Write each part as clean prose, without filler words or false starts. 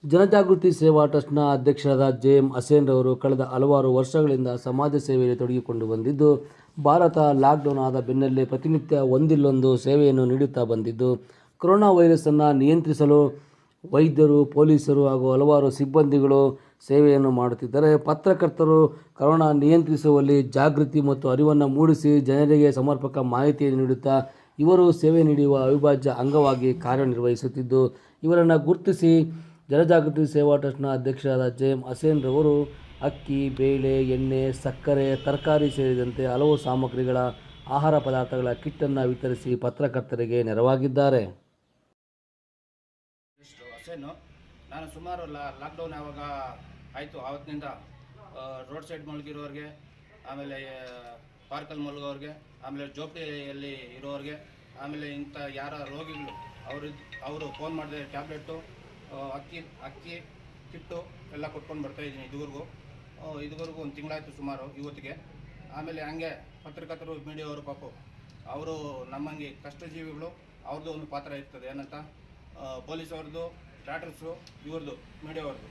ಜನಜಾಗೃತಿ ಸೇವಾ ಟ್ರಸ್ಟ್ನ ಅಧ್ಯಕ್ಷರಾದ ಜೆ.ಎಂ. ಹಸೇನ್ ರವರು ಕಳೆದ ಹಲವಾರು ವರ್ಷಗಳಿಂದ ಸಮಾಜ ಸೇವೆಯಲ್ಲಿ ತೊಡಗಿಕೊಂಡು ಬಂದಿದ್ದು, ಭಾರತ ಲಾಕ್ಡೌನ್ ಆದ ಬೆನ್ನಲ್ಲೇ ಪ್ರತಿನಿತ್ಯ ಒಂದಿಲ್ಲೊಂದು ಸೇವೆಯನ್ನು ನೀಡುತ್ತಾ ಬಂದಿದ್ದು, ಕೊರೋನಾ ವೈರಸ್ಸನ್ನು ನಿಯಂತ್ರಿಸಲು ವೈದ್ಯರು, ಪೊಲೀಸರು ಹಾಗೂ ಹಲವಾರು ಸಿಬ್ಬಂದಿಗಳು ಸೇವೆಯನ್ನು ಮಾಡುತ್ತಿದ್ದರೆ, ಪತ್ರಕರ್ತರು ಕೊರೋನಾ ನಿಯಂತ್ರಿಸುವಲ್ಲಿ ಜಾಗೃತಿ ಮತ್ತು ಅರಿವನ್ನು ಮೂಡಿಸಿ ಜನರಿಗೆ ಸಮರ್ಪಕ ಮಾಹಿತಿಯನ್ನು ನೀಡುತ್ತಾ ಇವರು ಸೇವೆ ನೀಡುವ ಅವಿಭಾಜ್ಯ ಅಂಗವಾಗಿ ಕಾರ್ಯನಿರ್ವಹಿಸುತ್ತಿದ್ದು, ಇವರನ್ನು ಗುರುತಿಸಿ ಜನಜಾಗೃತಿ ಸೇವಾ ಟ್ರಸ್ಟ್ನ ಅಧ್ಯಕ್ಷರಾದ ಜೆ.ಎಂ. ಹಸೇನ್ ರವರು ಅಕ್ಕಿ, ಬೇಳೆ, ಎಣ್ಣೆ, ಸಕ್ಕರೆ, ತರಕಾರಿ ಸೇರಿದಂತೆ ಹಲವು ಸಾಮಗ್ರಿಗಳ ಆಹಾರ ಪದಾರ್ಥಗಳ ಕಿಟ್ಟನ್ನು ವಿತರಿಸಿ ಪತ್ರಕರ್ತರಿಗೆ ನೆರವಾಗಿದ್ದಾರೆ. ನಾನು ಸುಮಾರು ಲಾಕ್ಡೌನ್ ಯಾವಾಗ ಆಯಿತು ಆವತ್ತಿನಿಂದ ರೋಡ್ ಸೈಡ್ ಮಲಗಿರೋರಿಗೆ, ಆಮೇಲೆ ಪಾರ್ಕಲ್ಲಿ ಮಲಗೋರಿಗೆ, ಆಮೇಲೆ ಜೋಪಡಿಯಲ್ಲಿ ಇರೋರಿಗೆ, ಆಮೇಲೆ ಇಂಥ ಯಾರ ರೋಗಿಗಳು ಅವರು ಫೋನ್ ಮಾಡಿದೆ ಟ್ಯಾಬ್ಲೆಟ್ಟು, ಅಕ್ಕಿ ಕಿಟ್ಟು ಎಲ್ಲ ಕೊಟ್ಕೊಂಡು ಬರ್ತಾಯಿದ್ದೀನಿ. ಇದುವರೆಗೂ ಒಂದು ತಿಂಗಳಾಯಿತು ಸುಮಾರು ಇವತ್ತಿಗೆ. ಆಮೇಲೆ ಹಂಗೆ ಪತ್ರಕರ್ತರು, ಮೀಡಿಯಾವರು ಪಾಪ ಅವರು ನಮ್ಮಂಗೆ ಕಷ್ಟಜೀವಿಗಳು, ಅವ್ರದ್ದು ಒಂದು ಪಾತ್ರ ಇರ್ತದೆ. ಏನಂತ ಪೊಲೀಸ್ ಅವ್ರದ್ದು, ಡಾಕ್ಟರ್ಸು, ಇವ್ರದ್ದು ಮೀಡಿಯಾವ್ರದ್ದು.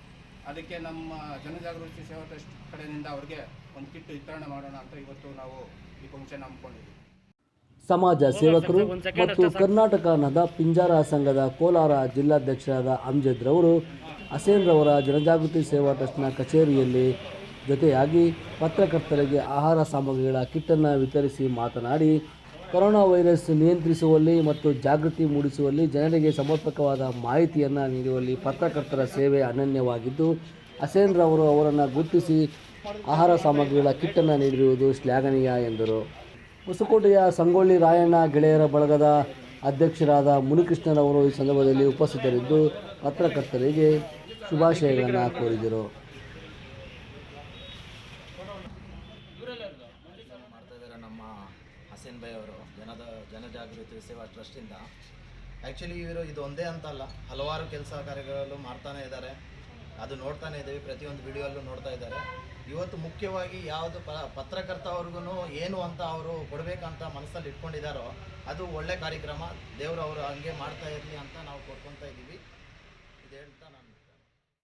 ಅದಕ್ಕೆ ನಮ್ಮ ಜನಜಾಗೃತಿ ಸೇವಾ ಟ್ರಸ್ಟ್ ಕಡೆಯಿಂದ ಅವ್ರಿಗೆ ಒಂದು ಕಿಟ್ಟು ವಿತರಣೆ ಮಾಡೋಣ ಅಂತ ಇವತ್ತು ನಾವು ಈ ಫಂಕ್ಷನ್ ಹಮ್ಮಿಕೊಂಡಿದ್ದೀವಿ. ಸಮಾಜ ಸೇವಕರು ಮತ್ತು ಕರ್ನಾಟಕ ನದ ಪಿಂಜಾರ ಸಂಘದ ಕೋಲಾರ ಜಿಲ್ಲಾಧ್ಯಕ್ಷರಾದ ಅಮ್ಜದ್ ರವರು ಹಸೇನ್ ರವರ ಜನಜಾಗೃತಿ ಸೇವಾ ಟ್ರಸ್ಟ್ನ ಕಚೇರಿಯಲ್ಲಿ ಜೊತೆಯಾಗಿ ಪತ್ರಕರ್ತರಿಗೆ ಆಹಾರ ಸಾಮಗ್ರಿಗಳ ಕಿಟ್ಟನ್ನು ವಿತರಿಸಿ ಮಾತನಾಡಿ, ಕೊರೋನಾ ವೈರಸ್ ನಿಯಂತ್ರಿಸುವಲ್ಲಿ ಮತ್ತು ಜಾಗೃತಿ ಮೂಡಿಸುವಲ್ಲಿ ಜನರಿಗೆ ಸಮರ್ಪಕವಾದ ಮಾಹಿತಿಯನ್ನು ನೀಡುವಲ್ಲಿ ಪತ್ರಕರ್ತರ ಸೇವೆ ಅನನ್ಯವಾಗಿದ್ದು, ಹಸೇನ್ ರವರು ಅವರನ್ನು ಗುರುತಿಸಿ ಆಹಾರ ಸಾಮಗ್ರಿಗಳ ಕಿಟ್ಟನ್ನು ನೀಡಿರುವುದು ಶ್ಲಾಘನೀಯ ಎಂದರು. ಹೊಸಕೋಟೆಯ ಸಂಗೊಳ್ಳಿ ರಾಯಣ್ಣ ಗೆಳೆಯರ ಬಳಗದ ಅಧ್ಯಕ್ಷರಾದ ಮುನಿಕೃಷ್ಣರವರು ಈ ಸಂದರ್ಭದಲ್ಲಿ ಉಪಸ್ಥಿತರಿದ್ದು ಪತ್ರಕರ್ತರಿಗೆ ಶುಭಾಶಯಗಳನ್ನು ಕೋರಿದರು. ನಮ್ಮ ಹಸೇನ್ ಭಾಯ್ ಅವರು ಜನಜಾಗೃತಿ ಸೇವಾ ಟ್ರಸ್ಟಿಂದ ಆ್ಯಕ್ಚುಲಿ ಇವರು ಇದು ಒಂದೇ ಅಂತಲ್ಲ, ಹಲವಾರು ಕೆಲಸ ಕಾರ್ಯಗಳಲ್ಲೂ ಮಾಡ್ತಾನೆ ಇದ್ದಾರೆ. ಅದು ನೋಡ್ತಾನೆ ಇದ್ದೀವಿ, ಪ್ರತಿಯೊಂದು ವಿಡಿಯೋಲ್ಲೂ ನೋಡ್ತಾ ಇದ್ದಾರೆ. ಇವತ್ತು ಮುಖ್ಯವಾಗಿ ಯಾವುದು ಪತ್ರಕರ್ತ ಅವ್ರಿಗೂ ಏನು ಅಂತ ಅವರು ಕೊಡಬೇಕಂತ ಮನಸ್ಸಲ್ಲಿ ಇಟ್ಕೊಂಡಿದ್ದಾರೋ ಅದು ಒಳ್ಳೆ ಕಾರ್ಯಕ್ರಮ. ದೇವರು ಅವರು ಹಂಗೆ ಮಾಡ್ತಾ ಇರಲಿ ಅಂತ ನಾವು ಕೊಡ್ಕೊತಾ ಇದ್ದೀವಿ. ಇದು ಹೇಳ್ತಾ ನಾನು